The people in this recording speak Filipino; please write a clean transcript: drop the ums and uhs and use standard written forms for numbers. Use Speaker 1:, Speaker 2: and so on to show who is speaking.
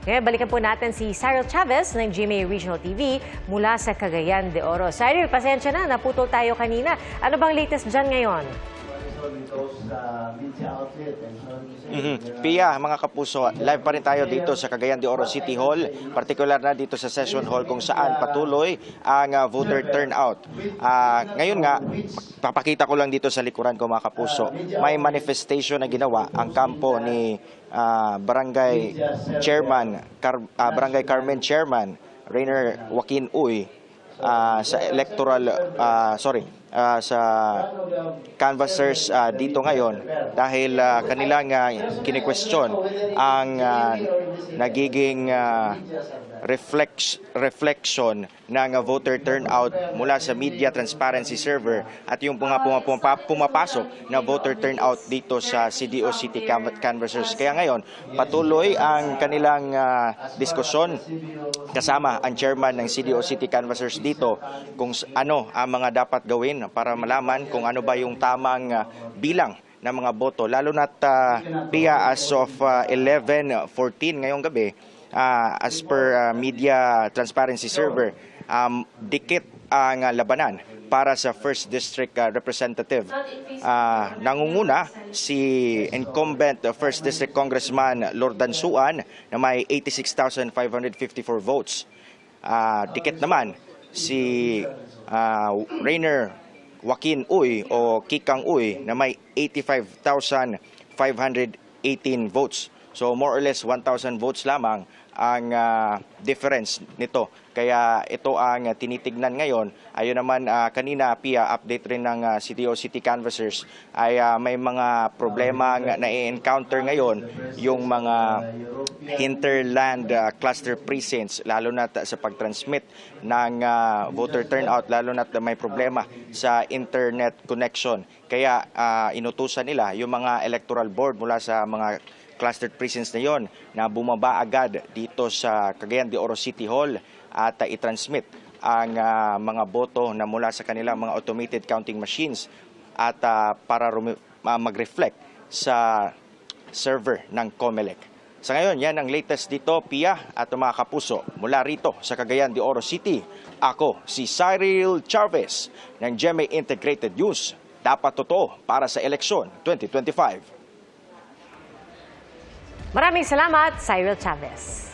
Speaker 1: Ngayon, balikan po natin si Cyril Chavez ng GMA Regional TV mula sa Cagayan de Oro. Cyril, pasensya na, naputol tayo kanina. Ano bang latest dyan ngayon?
Speaker 2: Pia, mga kapuso, live pa rin tayo dito sa Cagayan de Oro City Hall, partikular na dito sa Session Hall kung saan patuloy ang voter turnout. Ngayon nga, papakita ko lang dito sa likuran ko mga kapuso, may manifestation na ginawa ang kampo ni Barangay Carmen Chairman Rainer Joaquin Uy sa sa canvassers dito ngayon dahil kanilang kini-question ang nagiging reflection ng voter turnout mula sa media transparency server at yung pumapasok na voter turnout dito sa CDO City canvassers. Kaya ngayon, patuloy ang kanilang diskusyon kasama ang chairman ng CDO City canvassers dito kung ano ang mga dapat gawin para malaman kung ano ba yung tamang bilang ng mga boto. Lalo na't Pia, as of 11:14 ngayong gabi, as per media transparency server, dikit ang labanan para sa 1st District Representative. Nangunguna si incumbent 1st District Congressman Lordan Suan na may 86,554 votes. Dikit naman si Rainer Joaquin Uy o Kikang Uy na may 85,518 votes. So more or less 1,000 votes lamang ang difference nito. Kaya ito ang tinitignan ngayon. Ayun naman kanina, Pia, update rin ng CDO City Canvassers ay may mga problema na-encounter ngayon yung mga hinterland cluster precincts, lalo na sa pag-transmit ng voter turnout, lalo na may problema sa internet connection. Kaya inutusan nila yung mga electoral board mula sa mga clustered precincts na yon na bumaba agad dito sa Cagayan de Oro City Hall at i-transmit ang mga boto na mula sa kanilang mga automated counting machines at para mag-reflect sa server ng COMELEC. Sa ngayon, yan ang latest dito, Pia, at mga kapuso. Mula rito sa Cagayan de Oro City, ako si Cyril Chavez ng GMA Integrated News. Dapat totoo para sa eleksyon 2025.
Speaker 1: Maraming salamat, Cyril Chavez.